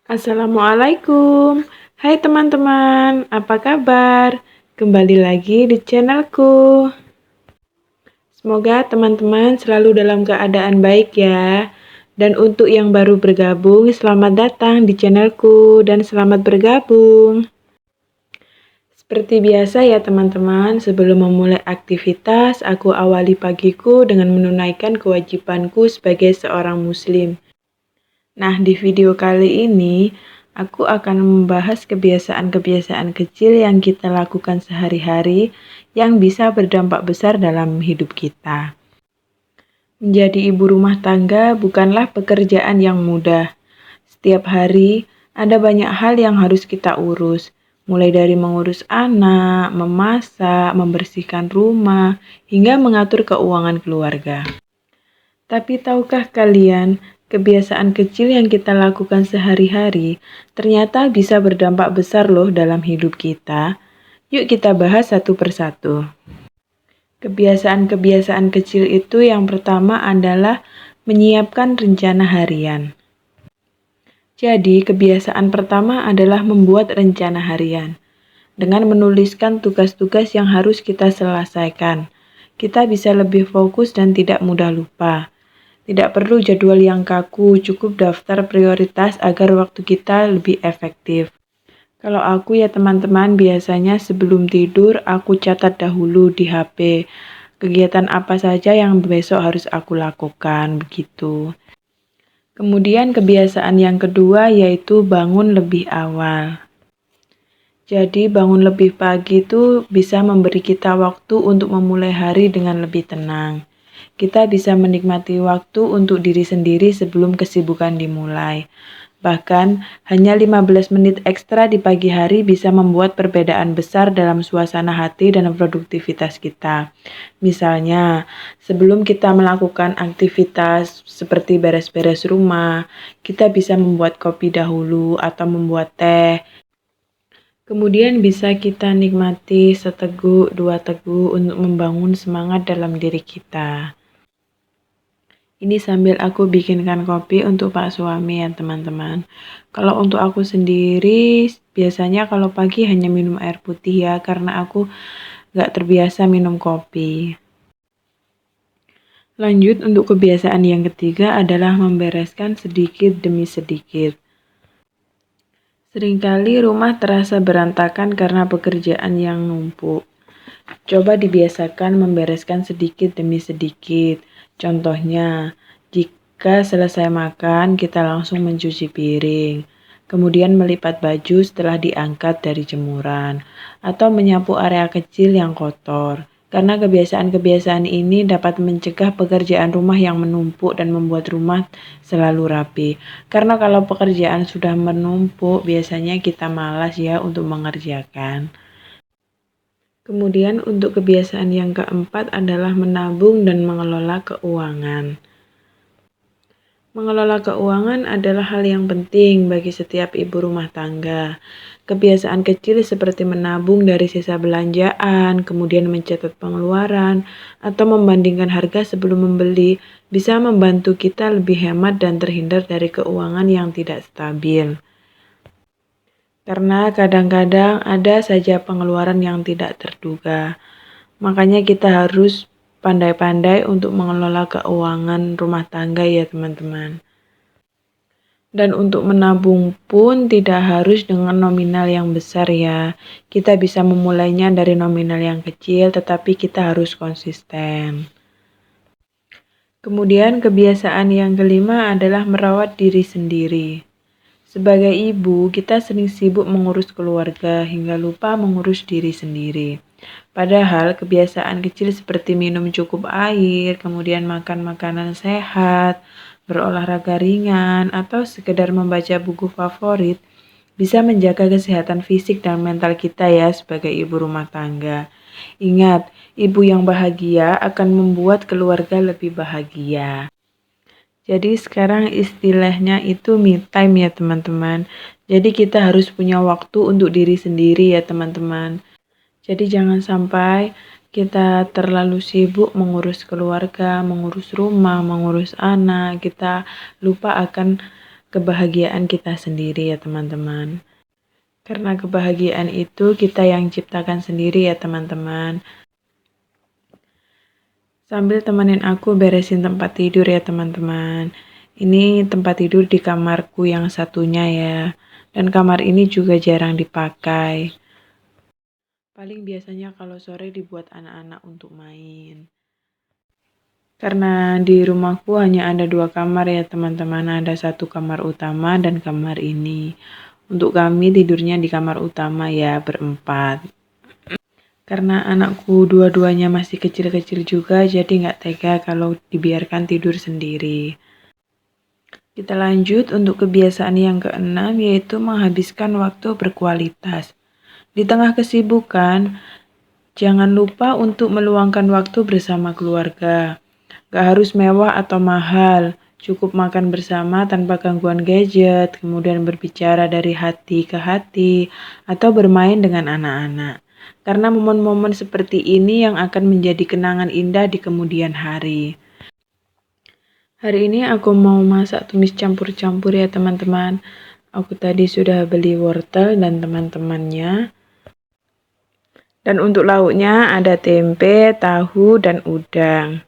Assalamualaikum. Hai teman-teman, apa kabar? Kembali lagi di channelku. Semoga teman-teman selalu dalam keadaan baik ya. Dan untuk yang baru bergabung, selamat datang di channelku dan selamat bergabung. Seperti biasa ya teman-teman, sebelum memulai aktivitas, aku awali pagiku dengan menunaikan kewajibanku sebagai seorang muslim. Nah, di video kali ini, aku akan membahas kebiasaan-kebiasaan kecil yang kita lakukan sehari-hari yang bisa berdampak besar dalam hidup kita. Menjadi ibu rumah tangga bukanlah pekerjaan yang mudah. Setiap hari, ada banyak hal yang harus kita urus, mulai dari mengurus anak, memasak, membersihkan rumah, hingga mengatur keuangan keluarga. Tapi tahukah kalian, kebiasaan kecil yang kita lakukan sehari-hari ternyata bisa berdampak besar loh dalam hidup kita. Yuk kita bahas satu persatu. Kebiasaan-kebiasaan kecil itu yang pertama adalah menyiapkan rencana harian. Jadi, kebiasaan pertama adalah membuat rencana harian. Dengan menuliskan tugas-tugas yang harus kita selesaikan, kita bisa lebih fokus dan tidak mudah lupa. Tidak perlu jadwal yang kaku, cukup daftar prioritas agar waktu kita lebih efektif. Kalau aku ya teman-teman, biasanya sebelum tidur aku catat dahulu di HP kegiatan apa saja yang besok harus aku lakukan, begitu. Kemudian kebiasaan yang kedua yaitu bangun lebih awal. Jadi bangun lebih pagi itu bisa memberi kita waktu untuk memulai hari dengan lebih tenang. Kita bisa menikmati waktu untuk diri sendiri sebelum kesibukan dimulai. Bahkan, hanya 15 menit ekstra di pagi hari bisa membuat perbedaan besar dalam suasana hati dan produktivitas kita. Misalnya, sebelum kita melakukan aktivitas seperti beres-beres rumah, kita bisa membuat kopi dahulu atau membuat teh. Kemudian bisa kita nikmati seteguk, dua teguk untuk membangun semangat dalam diri kita. Ini sambil aku bikinkan kopi untuk Pak suami ya teman-teman. Kalau untuk aku sendiri, biasanya kalau pagi hanya minum air putih ya, karena aku gak terbiasa minum kopi. Lanjut untuk kebiasaan yang ketiga adalah membereskan sedikit demi sedikit. Seringkali rumah terasa berantakan karena pekerjaan yang numpuk. Coba dibiasakan membereskan sedikit demi sedikit. Contohnya, jika selesai makan, kita langsung mencuci piring, kemudian melipat baju setelah diangkat dari jemuran, atau menyapu area kecil yang kotor. Karena kebiasaan-kebiasaan ini dapat mencegah pekerjaan rumah yang menumpuk dan membuat rumah selalu rapi. Karena kalau pekerjaan sudah menumpuk, biasanya kita malas ya untuk mengerjakan. Kemudian untuk kebiasaan yang keempat adalah menabung dan mengelola keuangan. Mengelola keuangan adalah hal yang penting bagi setiap ibu rumah tangga. Kebiasaan kecil seperti menabung dari sisa belanjaan, kemudian mencatat pengeluaran, atau membandingkan harga sebelum membeli bisa membantu kita lebih hemat dan terhindar dari keuangan yang tidak stabil. Karena kadang-kadang ada saja pengeluaran yang tidak terduga. Makanya kita harus pandai-pandai untuk mengelola keuangan rumah tangga ya teman-teman. Dan untuk menabung pun tidak harus dengan nominal yang besar ya. Kita bisa memulainya dari nominal yang kecil, tetapi kita harus konsisten. Kemudian kebiasaan yang kelima adalah merawat diri sendiri. Sebagai ibu, kita sering sibuk mengurus keluarga hingga lupa mengurus diri sendiri. Padahal kebiasaan kecil seperti minum cukup air, kemudian makan makanan sehat, berolahraga ringan, atau sekedar membaca buku favorit bisa menjaga kesehatan fisik dan mental kita ya sebagai ibu rumah tangga. Ingat, ibu yang bahagia akan membuat keluarga lebih bahagia. Jadi sekarang istilahnya itu me time ya teman-teman. Jadi kita harus punya waktu untuk diri sendiri ya teman-teman. Jadi jangan sampai kita terlalu sibuk mengurus keluarga, mengurus rumah, mengurus anak. Kita lupa akan kebahagiaan kita sendiri ya teman-teman. Karena kebahagiaan itu kita yang ciptakan sendiri ya teman-teman. Sambil temenin aku beresin tempat tidur ya teman-teman. Ini tempat tidur di kamarku yang satunya ya. Dan kamar ini juga jarang dipakai. Paling biasanya kalau sore dibuat anak-anak untuk main. Karena di rumahku hanya ada 2 kamar ya teman-teman. Ada 1 kamar utama dan kamar ini. Untuk kami tidurnya di kamar utama ya, berempat. Karena anakku dua-duanya masih kecil-kecil juga, jadi nggak tega kalau dibiarkan tidur sendiri. Kita lanjut untuk kebiasaan yang keenam, yaitu menghabiskan waktu berkualitas. Di tengah kesibukan, jangan lupa untuk meluangkan waktu bersama keluarga. Gak harus mewah atau mahal, cukup makan bersama tanpa gangguan gadget, kemudian berbicara dari hati ke hati, atau bermain dengan anak-anak. Karena momen-momen seperti ini yang akan menjadi kenangan indah di kemudian hari. Hari ini aku mau masak tumis campur-campur ya teman-teman. Aku tadi sudah beli wortel dan teman-temannya. Dan untuk lauknya ada tempe, tahu, dan udang.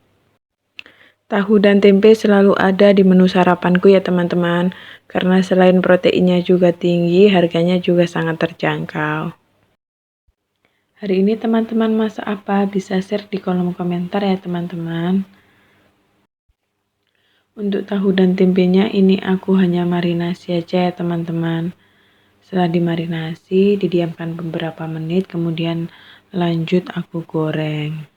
Tahu dan tempe selalu ada di menu sarapanku ya teman-teman. Karena selain proteinnya juga tinggi, harganya juga sangat terjangkau. Hari ini teman-teman masak apa? Bisa share di kolom komentar ya teman-teman. Untuk tahu dan tempenya ini aku hanya marinasi aja ya teman-teman. Setelah dimarinasi, didiamkan beberapa menit, kemudian lanjut aku goreng.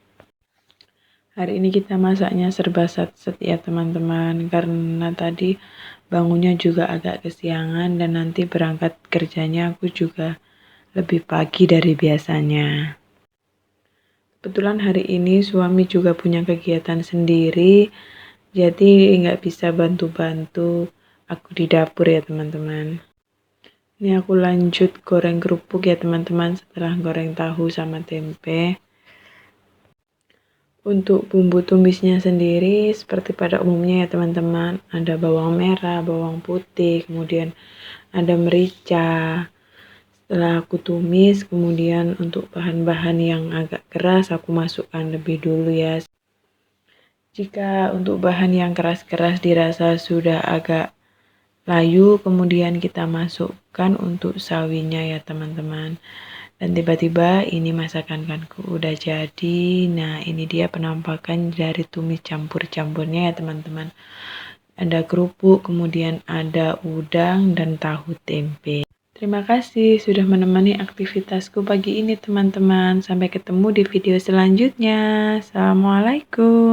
Hari ini kita masaknya serba sat-set ya teman-teman, karena tadi bangunnya juga agak kesiangan dan nanti berangkat kerjanya aku juga lebih pagi dari biasanya. Kebetulan hari ini suami juga punya kegiatan sendiri, jadi nggak bisa bantu-bantu aku di dapur ya teman-teman. Ini aku lanjut goreng kerupuk ya teman-teman setelah goreng tahu sama tempe. Untuk bumbu tumisnya sendiri seperti pada umumnya ya teman-teman, ada bawang merah, bawang putih, kemudian ada merica. Setelah aku tumis, kemudian untuk bahan-bahan yang agak keras aku masukkan lebih dulu ya. Jika untuk bahan yang keras-keras dirasa sudah agak layu, kemudian kita masukkan untuk sawinya ya teman-teman. Dan tiba-tiba ini masakanku udah jadi. Nah ini dia penampakan dari tumis campur-campurnya ya teman-teman. Ada kerupuk, kemudian ada udang dan tahu tempe. Terima kasih sudah menemani aktivitasku pagi ini teman-teman. Sampai ketemu di video selanjutnya. Assalamualaikum.